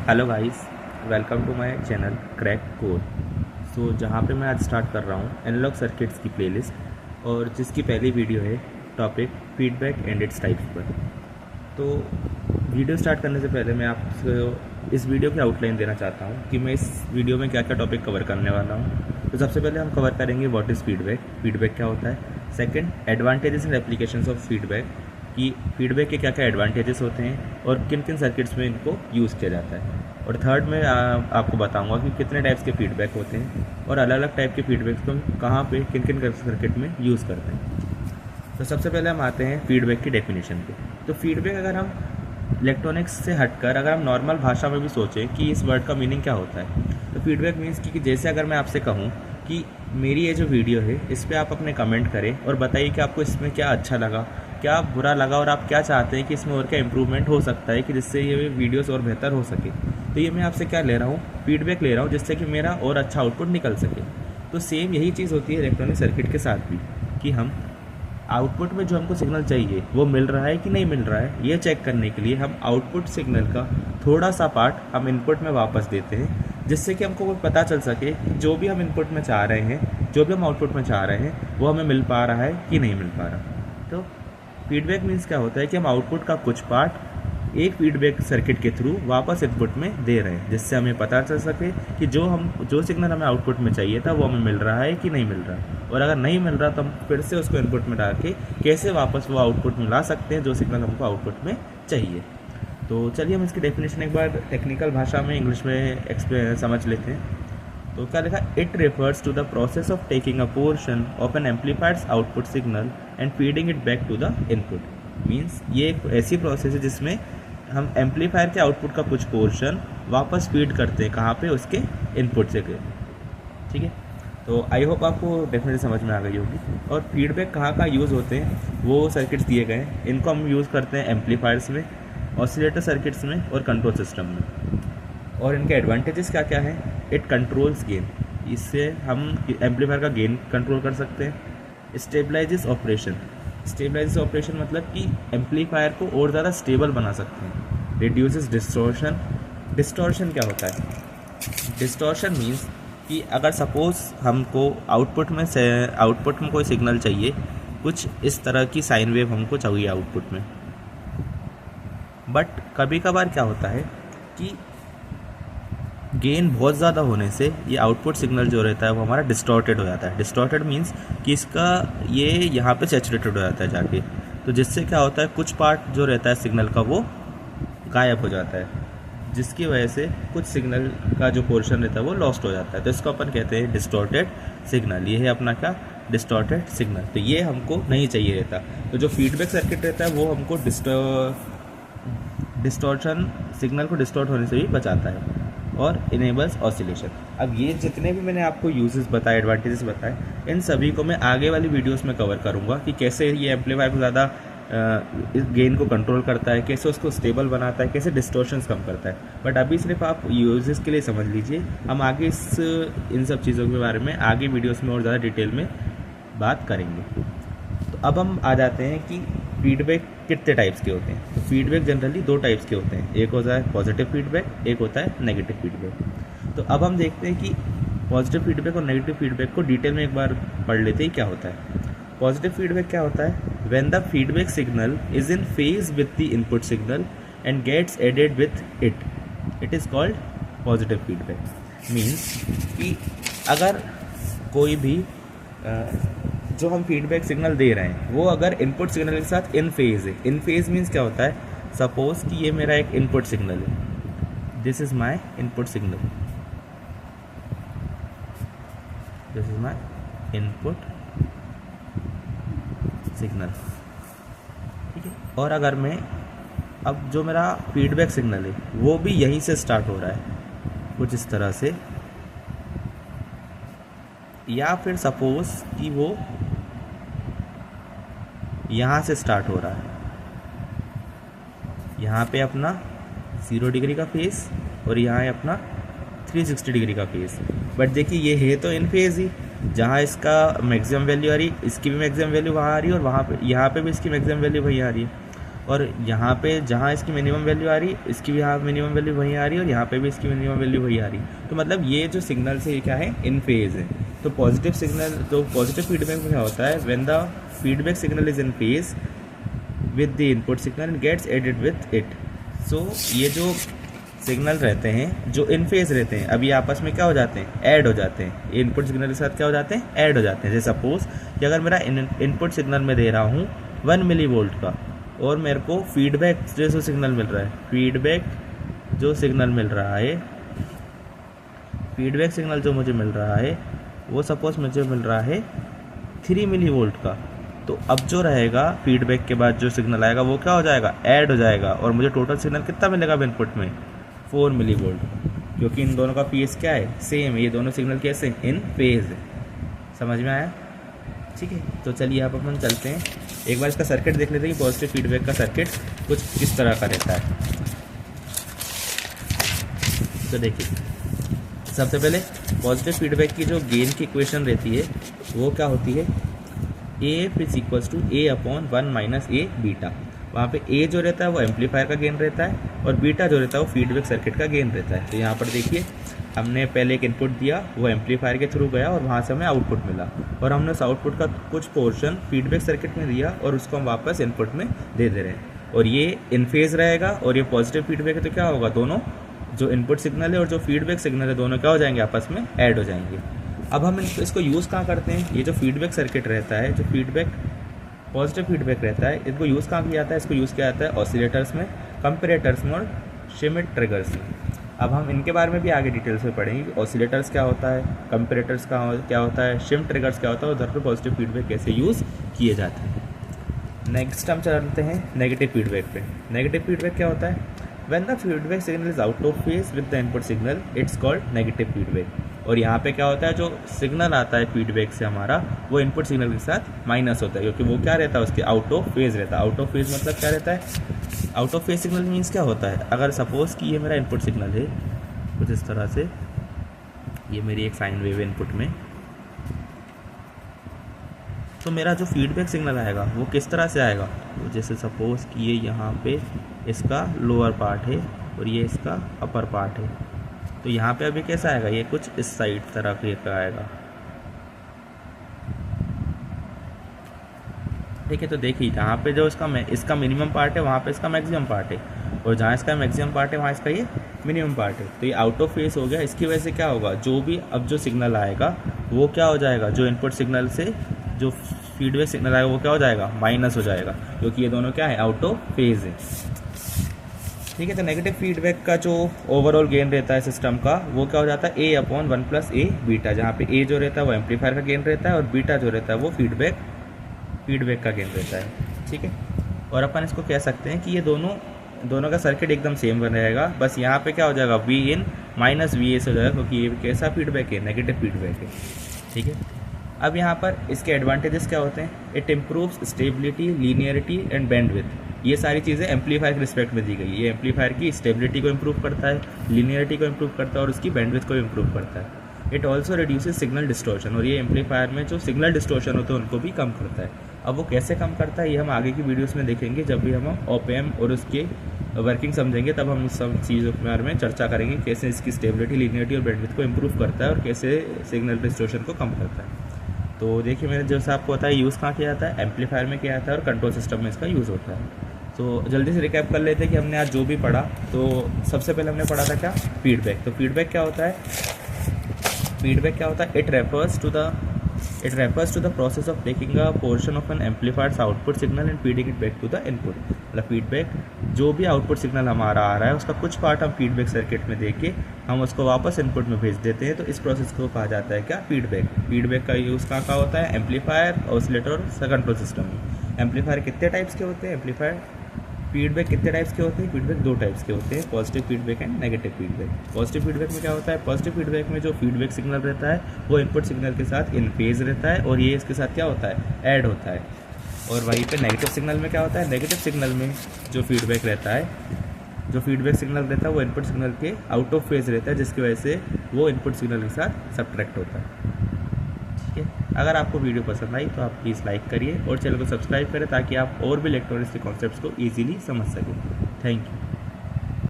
Hello guys, welcome to my channel crack code. So जहाँ पे मैं आज स्टार्ट कर रहा हूँ एनालॉग सर्किट्स की प्लेलिस्ट, और जिसकी पहली वीडियो है topic feedback and its types पर। तो वीडियो स्टार्ट करने से पहले मैं आपको इस वीडियो की आउटलाइन देना चाहता हूँ कि मैं इस वीडियो में क्या क्या टॉपिक कवर करने वाला हूँ। तो सबसे पहले हम कवर करेंगे व्हाट इज़ फीडबैक, फीडबैक क्या होता है। Second, advantages and applications of feedback, कि फीडबैक के क्या क्या एडवांटेजेस होते हैं और किन किन सर्किट्स में इनको यूज़ किया जाता है। और थर्ड में आपको बताऊंगा कि कितने टाइप्स के फीडबैक होते हैं और अलग अलग टाइप के फीडबैक को कहाँ पे किन किन सर्किट में यूज़ करते हैं। तो सबसे पहले हम आते हैं फीडबैक की डेफिनेशन पे। तो फीडबैक अगर हम इलेक्ट्रॉनिक्स से हटकर अगर हम नॉर्मल भाषा में भी सोचें कि इस वर्ड का मीनिंग क्या होता है, तो फीडबैक मीन्स कि जैसे अगर मैं आपसे कहूँ कि मेरी ये जो वीडियो है इस पर आप अपने कमेंट करें और बताइए कि आपको इसमें क्या अच्छा लगा, क्या बुरा लगा, और आप क्या चाहते हैं कि इसमें और क्या इम्प्रूवमेंट हो सकता है कि जिससे ये वीडियोस और बेहतर हो सके। तो ये मैं आपसे क्या ले रहा हूँ, फीडबैक ले रहा हूँ, जिससे कि मेरा और अच्छा आउटपुट निकल सके। तो सेम यही चीज़ होती है इलेक्ट्रॉनिक सर्किट के साथ भी, कि हम आउटपुट में जो हमको सिग्नल चाहिए वो मिल रहा है कि नहीं मिल रहा है, ये चेक करने के लिए हम आउटपुट सिग्नल का थोड़ा सा पार्ट हम इनपुट में वापस देते हैं, जिससे कि हमको पता चल सके कि जो भी हम इनपुट में चाह रहे हैं, जो भी हम आउटपुट में चाह रहे हैं, वो हमें मिल पा रहा है कि नहीं मिल पा रहा। तो फीडबैक मीन्स क्या होता है कि हम आउटपुट का कुछ पार्ट एक फीडबैक सर्किट के थ्रू वापस इनपुट में दे रहे हैं, जिससे हमें पता चल सके कि जो सिग्नल हमें आउटपुट में चाहिए था वो हमें मिल रहा है कि नहीं मिल रहा। और अगर नहीं मिल रहा तो हम फिर से उसको इनपुट में डाल के कैसे वापस वो आउटपुट में ला सकते हैं जो सिग्नल हमको आउटपुट में चाहिए। तो चलिए हम इसकी डेफिनेशन एक बार टेक्निकल भाषा में इंग्लिश में समझ लेते हैं। तो क्या लिखा, it refers to the process of taking a portion of an amplifier's output signal and feeding it back to the input. Means ये एक ऐसी प्रोसेस है जिसमें हम एम्पलीफायर के आउटपुट का कुछ पोर्शन वापस फीड करते हैं, कहाँ पे, उसके इनपुट से। ठीक है, तो आई होप आपको डेफिनेटली समझ में आ गई होगी। और फीडबैक कहाँ यूज़ होते हैं वो सर्किट्स दिए गए हैं। इनको हम यूज़ करते हैं एम्पलीफायर्स में, ऑसिलेटर सर्किट्स में और कंट्रोल सिस्टम में। और इनके एडवांटेजेस क्या क्या हैं। इट कंट्रोल्स गेन, इससे हम एम्पलीफायर का गेन कंट्रोल कर सकते हैं। स्टेबलाइजेस ऑपरेशन, स्टेबलाइजेस ऑपरेशन मतलब कि एम्पलीफायर को और ज़्यादा स्टेबल बना सकते हैं। रिड्यूसेस डिस्टॉर्शन, डिस्टॉर्शन क्या होता है, डिस्टॉर्शन मीन्स कि अगर सपोज हमको आउटपुट में कोई सिग्नल चाहिए, कुछ इस तरह की साइन वेव हमको चाहिए आउटपुट में, बट कभी कभार क्या होता है कि गेन बहुत ज़्यादा होने से ये आउटपुट सिग्नल जो रहता है वो हमारा डिस्टॉर्टेड हो जाता है। डिस्टॉर्टेड मीन्स कि इसका ये यहाँ पे सैचुरेटेड हो जाता है जाके, तो जिससे क्या होता है कुछ पार्ट जो रहता है सिग्नल का वो गायब हो जाता है, जिसकी वजह से कुछ सिग्नल का जो पोर्शन रहता है वो लॉस्ट हो जाता है। तो इसको अपन कहते हैं डिस्टॉर्टेड सिग्नल। ये है अपना क्या, डिस्टॉर्टेड सिग्नल। तो ये हमको नहीं चाहिए रहता। तो जो फीडबैक सर्किट रहता है वो हमको डिस्टॉर्शन सिग्नल को डिस्टॉर्ट होने से भी बचाता है और इनेबल्स ऑसिलेशन। अब ये जितने भी मैंने आपको यूजेस बताए, एडवांटेजेस बताए, इन सभी को मैं आगे वाली वीडियोस में कवर करूँगा कि कैसे ये एम्पलीफायर को ज़्यादा इस गेन को कंट्रोल करता है, कैसे उसको स्टेबल बनाता है, कैसे डिस्टॉर्शंस कम करता है। बट अभी सिर्फ आप यूजेस के लिए समझ लीजिए, हम आगे इन सब चीज़ों के बारे में आगे वीडियोस में और ज़्यादा डिटेल में बात करेंगे। तो अब हम आ जाते हैं कि फीडबैक कितने टाइप्स के होते हैं। तो फीडबैक जनरली दो टाइप्स के होते हैं, एक होता है पॉजिटिव फीडबैक, एक होता है नेगेटिव फीडबैक। तो अब हम देखते हैं कि पॉजिटिव फीडबैक और नेगेटिव फीडबैक को डिटेल में एक बार पढ़ लेते हैं क्या होता है। पॉजिटिव फीडबैक क्या होता है, when the feedback signal is in phase with the input signal and gets added with it is called positive feedback. Means कि अगर कोई भी जो हम फीडबैक सिग्नल दे रहे हैं वो अगर इनपुट सिग्नल के साथ इन फेज है। इन फेज मीन्स क्या होता है, सपोज कि ये मेरा एक इनपुट सिग्नल है, this is my input signal, this is my input signal, ठीक है। और अगर मैं अब जो मेरा फीडबैक सिग्नल है वो भी यहीं से स्टार्ट हो रहा है कुछ इस तरह से, या फिर सपोज कि वो यहाँ से स्टार्ट हो रहा है, यहाँ पे अपना 0 डिग्री का फेस और यहाँ है अपना 360 डिग्री का फेस। बट देखिए ये है तो इन फेज ही, जहाँ इसका मैक्सिमम वैल्यू आ रही इसकी भी मैक्सिमम वैल्यू वहाँ आ रही है और वहाँ पे यहाँ पे भी इसकी मैक्सिमम वैल्यू वही आ रही है। और यहाँ पे जहाँ इसकी मिनिमम वैल्यू आ रही, इसकी भी यहाँ मिनिमम वैल्यू वहीं आ रही है, और यहाँ पे भी इसकी मिनिमम वैल्यू वहीं आ रही। तो मतलब ये जो सिग्नल से ये क्या है, इन फेज है। तो पॉजिटिव सिग्नल, तो पॉजिटिव फीडबैक में क्या होता है, when the feedback signal is in phase with the input signal and gets added with it. So ये जो सिग्नल रहते हैं जो इन फेज रहते हैं, अभी आपस में क्या हो जाते हैं, ऐड हो जाते हैं। इनपुट सिग्नल के साथ क्या हो जाते हैं, ऐड हो जाते हैं। जैसे सपोज कि अगर मेरा इनपुट सिग्नल में दे रहा हूँ 1 मिलीवोल्ट का, और मेरे को फीडबैक जो सिग्नल मिल रहा है, फीडबैक जो सिग्नल मिल रहा है, फीडबैक सिग्नल जो मुझे मिल रहा है वो सपोज मुझे मिल रहा है 3 मिलीवोल्ट का। तो अब जो रहेगा फीडबैक के बाद जो सिग्नल आएगा वो क्या हो जाएगा, ऐड हो जाएगा, और मुझे टोटल सिग्नल कितना मिलेगा इनपुट में, 4 मिलीवोल्ट, क्योंकि इन दोनों का फेज क्या है, सेम है। ये दोनों सिग्नल कैसे, इन फेज है। समझ में आया? ठीक है, तो चलिए आप अपन चलते हैं, एक बार इसका सर्किट देख लेते हैं कि पॉजिटिव फीडबैक का सर्किट कुछ किस तरह का रहता है। तो देखिए, सबसे पहले पॉजिटिव फीडबैक की जो गेन की इक्वेशन रहती है वो क्या होती है, AF is equals to A upon 1 minus A beta. वहाँ पे A जो रहता है वो एम्पलीफायर का गेन रहता है, और बीटा जो रहता है वो फीडबैक सर्किट का गेन रहता है। तो यहाँ पर देखिए, हमने पहले एक इनपुट दिया, वो एम्पलीफायर के थ्रू गया और वहाँ से हमें आउटपुट मिला, और हमने उस आउटपुट का कुछ पोर्शन फीडबैक सर्किट में दिया और उसको हम वापस इनपुट में दे दे रहे हैं। और ये इन फेज रहेगा, और ये पॉजिटिव फीडबैक है। तो क्या होगा, दोनों जो इनपुट सिग्नल है और जो फीडबैक सिग्नल है दोनों क्या हो जाएंगे, आपस में ऐड हो जाएंगे। अब हम इसको यूज़ कहाँ करते हैं, ये जो फीडबैक सर्किट रहता है, जो फीडबैक पॉजिटिव फीडबैक रहता है, इसको यूज़ कहाँ किया जाता है, इसको यूज़ किया जाता है ऑसिलेटर्स में, कंपैरेटर्स में और शिमिट ट्रिगर्स में। अब हम इनके बारे में भी आगे डिटेल्स में पढ़ेंगे कि ऑसिलेटर्स क्या होता है, कंपैरेटर्स का क्या होता है, शिमिट ट्रिगर्स क्या होता है, उधर पर पॉजिटिव फीडबैक कैसे यूज़ किए जाते हैं। नेक्स्ट हम चलते हैं नेगेटिव फीडबैक पे। नेगेटिव फीडबैक क्या होता है, when the feedback signal is out of phase with the input signal, it's called negative feedback. और यहाँ पे क्या होता है, जो सिग्नल आता है फीडबैक से हमारा, वो इनपुट सिग्नल के साथ माइनस होता है, क्योंकि वो क्या रहता है, उसके आउट ऑफ फेज रहता है। आउट ऑफ फेज मतलब क्या रहता है, out of phase signal means क्या होता है, अगर सपोज कि ये मेरा इनपुट सिग्नल है कुछ इस तरह से, ये मेरी एक साइन वेव है इनपुट में, तो मेरा जो फीडबैक सिग्नल आएगा वो किस तरह से आएगा, तो जैसे सपोज कि ये यहाँ पे इसका लोअर पार्ट है और ये इसका अपर पार्ट है, तो यहाँ पे अभी कैसा आएगा, ये कुछ इस साइड तरह का आएगा। ठीक है, तो देखिए जहाँ पे जो इसका मिनिमम पार्ट है वहाँ पे इसका मैक्सिमम पार्ट है, और जहाँ इसका मैक्सिमम पार्ट है वहाँ इसका ये मिनिमम पार्ट है। तो ये आउट ऑफ फेज हो गया। इसकी वजह से क्या होगा, जो भी अब जो सिग्नल आएगा वो क्या हो जाएगा, जो इनपुट सिग्नल से जो फीडबैक सिग्नल आएगा वो क्या हो जाएगा, माइनस हो जाएगा, क्योंकि ये दोनों क्या है, आउट ऑफ फेज है। ठीक है, तो नेगेटिव फीडबैक का जो ओवरऑल गेन रहता है सिस्टम का, वो क्या हो जाता है, A upon 1 plus A beta, जहाँ पे A जो रहता है वो एम्पलीफायर का गेन रहता है, और बीटा जो रहता है वो फीडबैक का गेन रहता है। ठीक है, और अपन इसको कह सकते हैं कि ये दोनों का सर्किट एकदम सेम बन रहेगा, बस यहाँ पे क्या हो जाएगा, V इन माइनस VS हो जाएगा, क्योंकि ये कैसा फीडबैक है, नेगेटिव फीडबैक है। ठीक है, अब यहाँ पर इसके एडवांटेजेस क्या होते हैं, it improves stability, linearity and bandwidth. ये सारी चीज़ें एम्पलीफायर के रिस्पेक्ट में दी गई। ये एम्पलीफायर की स्टेबिलिटी को इम्प्रूव करता है, लीनियरिटी को इम्प्रूव करता है और उसकी बैंडविड्थ को इम्प्रूव करता है। It also reduces signal distortion, और ये एम्पलीफायर में जो सिग्नल डिस्टॉर्शन होते हैं उनको भी कम करता है। अब वो कैसे कम करता है ये हम आगे की वीडियोस में देखेंगे, जब भी हम ऑप-एम्प और उसके वर्किंग समझेंगे तब हम इस सब चीज़ों के बारे में चर्चा करेंगे, कैसे इसकी स्टेबिलिटी, लीनियरिटी और बैंडविड्थ को इम्प्रूव करता है और कैसे सिग्नल डिस्टॉर्शन को कम करता है। तो देखिए, मैंने जैसा आपको बताया यूज़ कहाँ किया जाता है, एम्पलीफायर में किया जाता है और कंट्रोल सिस्टम में इसका यूज़ होता है। तो जल्दी से रिकैप कर लेते हैं कि हमने आज जो भी पढ़ा। तो सबसे पहले हमने पढ़ा था क्या, फीडबैक। तो फीडबैक क्या होता है, it refers to the process of taking a portion of an amplifier's output signal and feeding it back to the input. मतलब फीडबैक, जो भी आउटपुट सिग्नल हमारा आ रहा है उसका कुछ पार्ट हम फीडबैक सर्किट में देके हम उसको वापस इनपुट में भेज देते हैं। तो इस प्रोसेस को कहा जाता है क्या, फीडबैक। फीडबैक का यूज़ कहाँ होता है, एम्पलीफायर, ऑसिलेटर और कंट्रोल सिस्टम में। एम्पलीफायर कितने टाइप्स के होते हैं, एम्पलीफायर फीडबैक कितने टाइप्स के होते हैं, फीडबैक 2 टाइप्स के होते हैं, positive feedback and negative feedback. Positive feedback में क्या होता है, पॉजिटिव फीडबैक में जो फीडबैक सिग्नल रहता है वो इनपुट सिग्नल के साथ इन फेज रहता है, और ये इसके साथ क्या होता है, ऐड होता है। और वहीं पे नेगेटिव सिग्नल में क्या होता है, नेगेटिव सिग्नल में जो फीडबैक रहता है, जो फीडबैक सिग्नल रहता है वो इनपुट सिग्नल के आउट ऑफ फेज रहता है, जिसकी वजह से वो इनपुट सिग्नल के साथ सब्ट्रैक्ट होता है। ठीक है, अगर आपको वीडियो पसंद आई तो आप प्लीज़ लाइक करिए और चैनल को सब्सक्राइब करें ताकि आप और भी इलेक्ट्रॉनिक्स के कॉन्सेप्ट्स को ईजिली समझ सकें। Thank you.